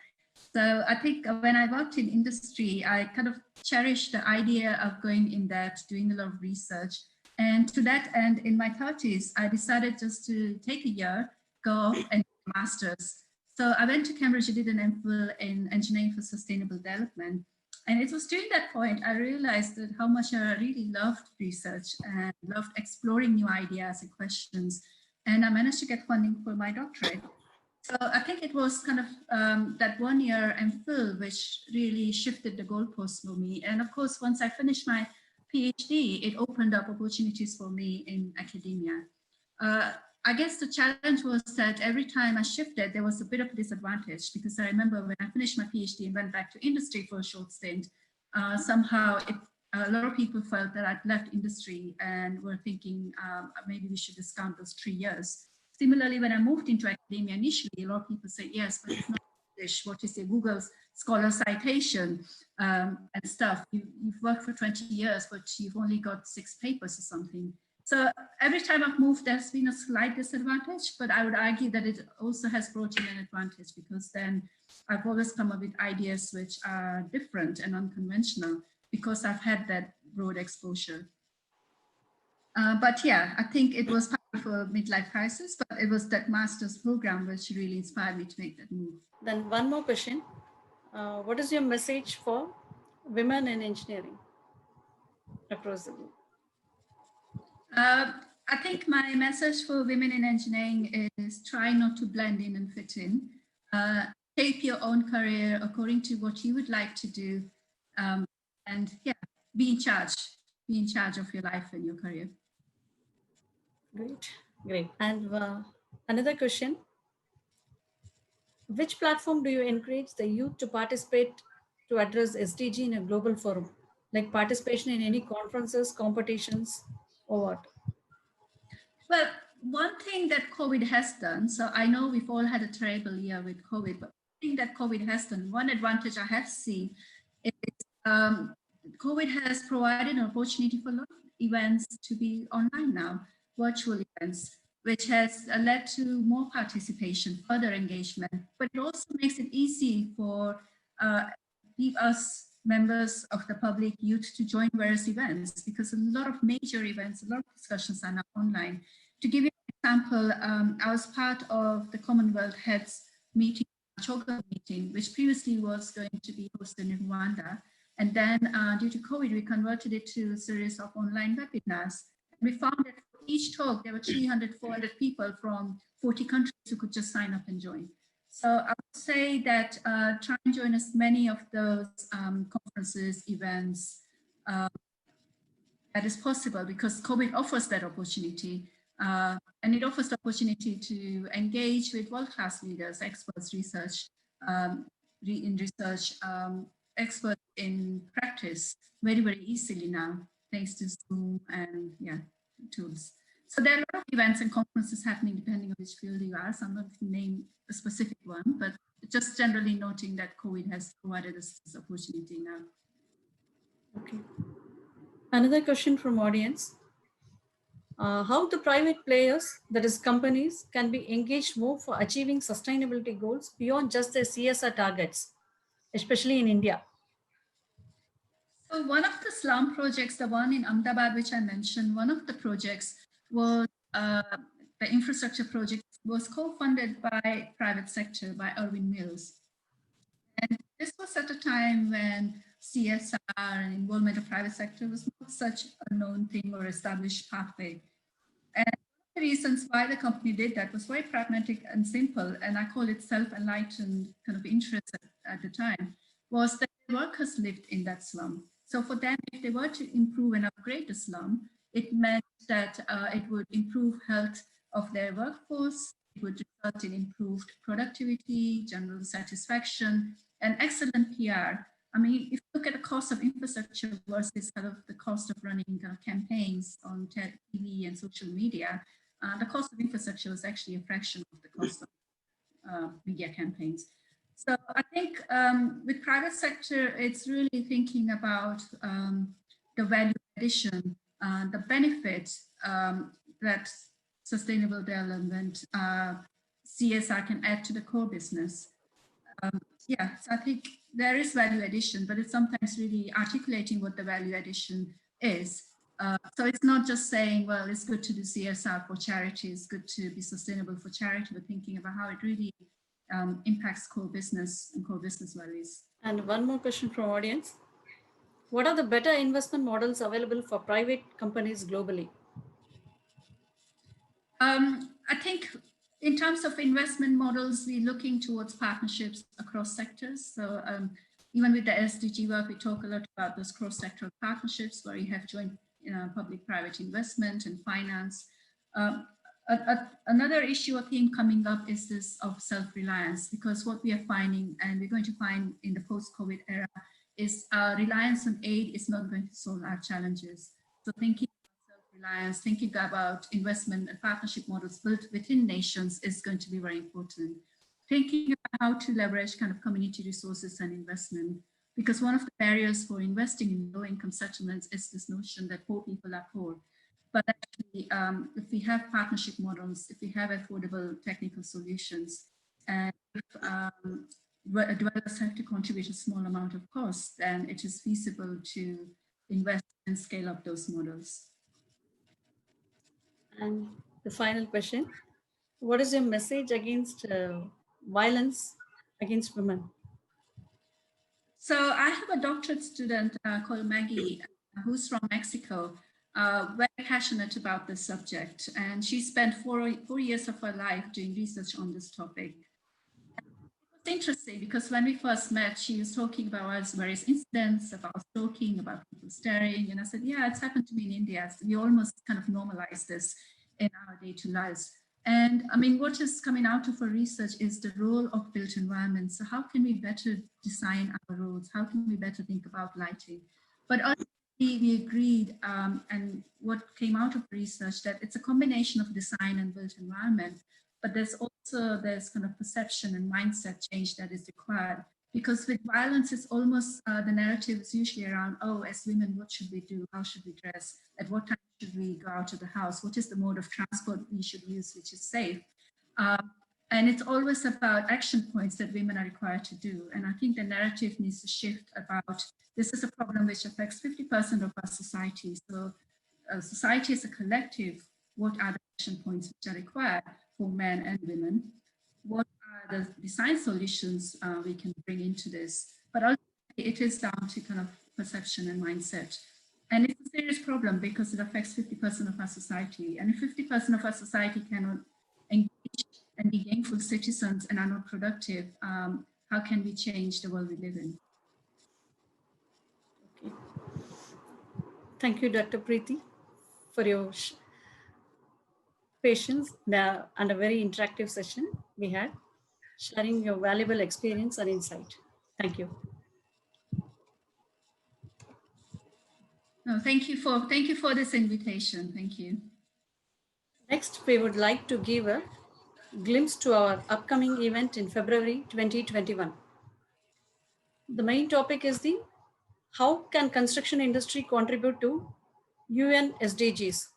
So I think when I worked in industry, I kind of cherished the idea of going in that, doing a lot of research. And to that end, in my 30s, I decided just to take a year, go off and do a master's. So I went to Cambridge, I did an MPhil in engineering for sustainable development. And it was during that point I realized that how much I really loved research and loved exploring new ideas and questions. And I managed to get funding for my doctorate. So I think it was kind of that 1 year MPhil which really shifted the goalposts for me. And of course, once I finished my PhD, it opened up opportunities for me in academia. I guess the challenge was that every time I shifted, there was a bit of a disadvantage, because I remember when I finished my PhD and went back to industry for a short stint, somehow a lot of people felt that I'd left industry and were thinking maybe we should discount those 3 years. Similarly, when I moved into academia initially, a lot of people say, yes, but it's not English. What is your Google's scholar citation and stuff? You've worked for 20 years, but you've only got 6 papers or something. So every time I've moved, there's been a slight disadvantage, but I would argue that it also has brought in an advantage, because then I've always come up with ideas which are different and unconventional, because I've had that broad exposure. But yeah, I think it was part of a midlife crisis, but it was that master's program which really inspired me to make that move. Then one more question. What is your message for women in engineering across the globe? I think my message for women in engineering is try not to blend in and fit in. Shape your own career according to what you would like to do. And yeah, be in charge. Be in charge of your life and your career. Great, great. And another question. Which platform do you encourage the youth to participate to address SDG in a global forum? Like participation in any conferences, competitions, or what? Well, one thing that COVID has done, so I know we've all had a terrible year with COVID, but one thing that COVID has done, one advantage I have seen is COVID has provided an opportunity for a lot of events to be online now, virtual events, which has led to more participation, further engagement, but it also makes it easy for us members of the public, youth, to join various events, because a lot of major events, a lot of discussions are now online. To give you an example, I was part of the Commonwealth Heads meeting, Choga meeting, which previously was going to be hosted in Rwanda. And then due to COVID, we converted it to a series of online webinars. And we found that for each talk, there were 300, 400 people from 40 countries who could just sign up and join. So I would say that try and join as many of those conferences, events, that is possible, because COVID offers that opportunity. And it offers the opportunity to engage with world-class leaders, experts, research, experts in practice very, very easily now, thanks to Zoom and tools. So there are a lot of events and conferences happening depending on which field you are. So I'm not going to name a specific one, but just generally noting that COVID has provided us this opportunity now. Okay. Another question from audience. How the private players, that is companies, can be engaged more for achieving sustainability goals beyond just their CSR targets, especially in India? So one of the slum projects, the one in Ahmedabad, which I mentioned, one of the projects was the infrastructure project was co-funded by private sector, by Irving Mills. And this was at a time when CSR and involvement of private sector was not such a known thing or established pathway. And one of the reasons why the company did that was very pragmatic and simple, and I call it self-enlightened kind of interest at the time, was that workers lived in that slum. So for them, if they were to improve and upgrade the slum, it meant that it would improve health of their workforce, it would result in improved productivity, general satisfaction, and excellent PR. I mean, if you look at the cost of infrastructure versus kind of the cost of running kind of campaigns on TV and social media, the cost of infrastructure is actually a fraction of the cost of media campaigns. So I think with private sector, it's really thinking about the value addition, the benefits that sustainable development, CSR can add to the core business. Yeah, so I think there is value addition, but it's sometimes really articulating what the value addition is. So it's not just saying, well, it's good to do CSR for charity, it's good to be sustainable for charity, but thinking about how it really impacts core business and core business values. And one more question from audience. What are the better investment models available for private companies globally? I think in terms of investment models, we're looking towards partnerships across sectors. So even with the SDG work, we talk a lot about those cross-sectoral partnerships where you have joint public-private investment and finance. Another issue or theme coming up is this of self-reliance, because what we are finding, and we're going to find in the post-COVID era, is reliance on aid is not going to solve our challenges. So thinking self-reliance, thinking about investment and partnership models built within nations is going to be very important. Thinking about how to leverage kind of community resources and investment, because one of the barriers for investing in low-income settlements is this notion that poor people are poor. But actually, if we have partnership models, if we have affordable technical solutions, and if developers have to contribute a small amount of cost, then it is feasible to invest and scale up those models. And the final question, what is your message against violence against women? So I have a doctorate student called Maggie, who's from Mexico, very passionate about this subject. And she spent four years of her life doing research on this topic. It's interesting because when we first met, she was talking about various incidents, about stalking, about people staring. And I said, yeah, it's happened to me in India. So we almost kind of normalize this in our day-to-day lives. And I mean, what is coming out of our research is the role of built environments. So how can we better design our roads? How can we better think about lighting? But ultimately, we agreed, and what came out of research, that it's a combination of design and built environment, but there's kind of perception and mindset change that is required. Because with violence, it's almost the narrative is usually around, oh, as women, what should we do? How should we dress? At what time should we go out of the house? What is the mode of transport we should use, which is safe? And it's always about action points that women are required to do. And I think the narrative needs to shift about this is a problem which affects 50% of our society. So society is a collective. What are the action points which are required for men and women? What are the design solutions we can bring into this? But ultimately, it is down to kind of perception and mindset. And it's a serious problem because it affects 50% of our society. And if 50% of our society cannot engage and be gainful citizens and are not productive, how can we change the world we live in? Okay. Thank you, Dr. Preeti, for your patience and a very interactive session we had, sharing your valuable experience and insight. Thank you. No, thank you for this invitation. Thank you. Next, we would like to give a glimpse to our upcoming event in February 2021. The main topic is the how can construction industry contribute to UN SDGs?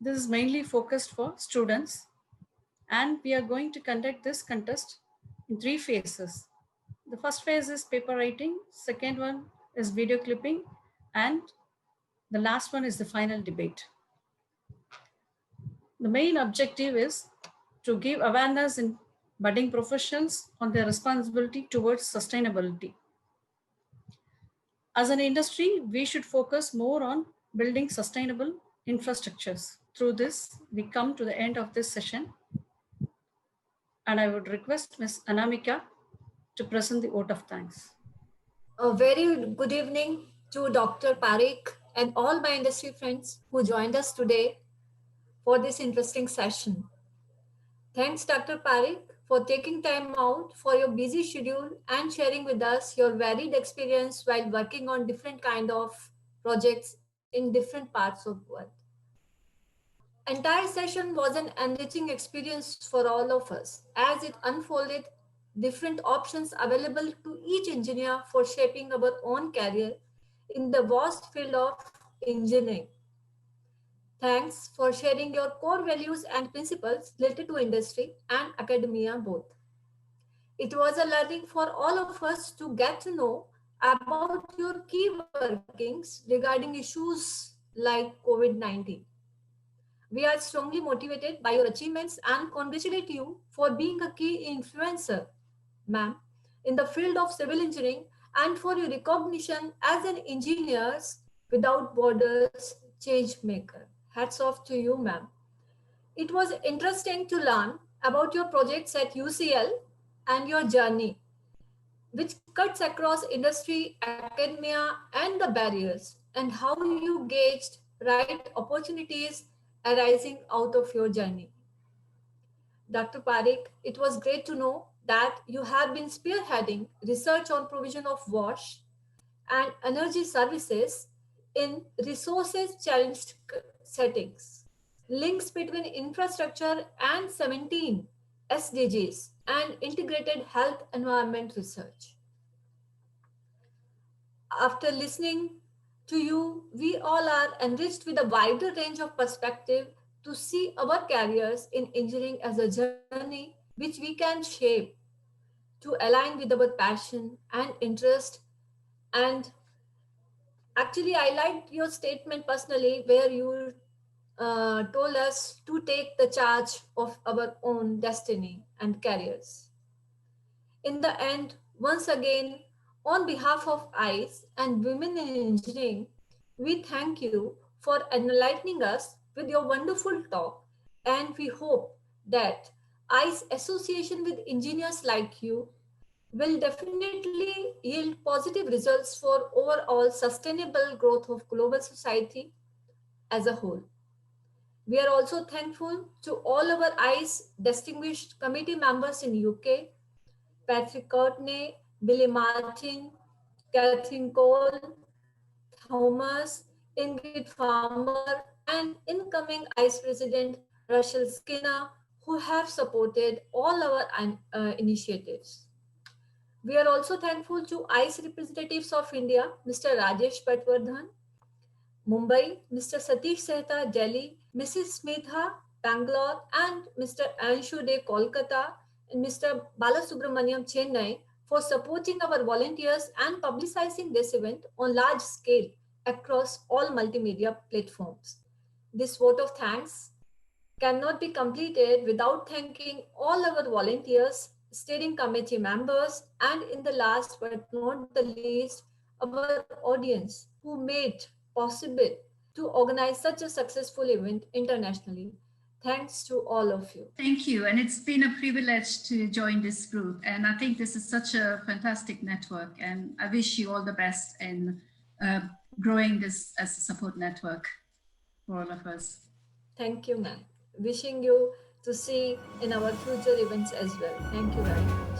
This is mainly focused for students, and we are going to conduct this contest in 3 phases. The first phase is paper writing, second one is video clipping, and the last one is the final debate. The main objective is to give awareness in budding professionals on their responsibility towards sustainability. As an industry, we should focus more on building sustainable infrastructures. Through this, we come to the end of this session, and I would request Ms. Anamika to present the vote of thanks. A very good evening to Dr. Parikh and all my industry friends who joined us today for this interesting session. Thanks, Dr. Parikh, for taking time out for your busy schedule and sharing with us your varied experience while working on different kind of projects in different parts of the world. Entire session was an enriching experience for all of us as it unfolded different options available to each engineer for shaping our own career in the vast field of engineering. Thanks for sharing your core values and principles related to industry and academia both. It was a learning for all of us to get to know about your key workings regarding issues like COVID-19. We are strongly motivated by your achievements and congratulate you for being a key influencer, ma'am, in the field of civil engineering and for your recognition as an engineers without borders change maker. Hats off to you, ma'am. It was interesting to learn about your projects at UCL and your journey, which cuts across industry, academia, and the barriers, and how you gauged right opportunities arising out of your journey. Dr. Parikh, it was great to know that you have been spearheading research on provision of wash and energy services in resources challenged settings. Links between infrastructure and 17 SDGs and integrated health environment research. After listening to you, we all are enriched with a wider range of perspective to see our careers in engineering as a journey which we can shape to align with our passion and interest. And actually, I liked your statement personally where you told us to take the charge of our own destiny and careers. In the end, once again, on behalf of ICE and Women in Engineering, we thank you for enlightening us with your wonderful talk, and we hope that ICE association with engineers like you will definitely yield positive results for overall sustainable growth of global society as a whole. We are also thankful to all our ICE distinguished committee members in UK, Patrick Courtney, Billy Martin, Catherine Cole, Thomas, Ingrid Farmer, and incoming ICE President Rachel Skinner, who have supported all our initiatives. We are also thankful to ICE representatives of India, Mr. Rajesh Patwardhan, Mumbai, Mr. Satish Sehta, Delhi, Mrs. Smitha, Bangalore, and Mr. Anshu De, Kolkata, and Mr. Balasubramaniam, Chennai, for supporting our volunteers and publicizing this event on large scale across all multimedia platforms. This vote of thanks cannot be completed without thanking all our volunteers, steering committee members, and in the last but not the least, our audience who made possible to organize such a successful event internationally. Thanks to all of you. Thank you. And it's been a privilege to join this group. And I think this is such a fantastic network. And I wish you all the best in growing this as a support network for all of us. Thank you, ma'am. Wishing you to see in our future events as well. Thank you very much.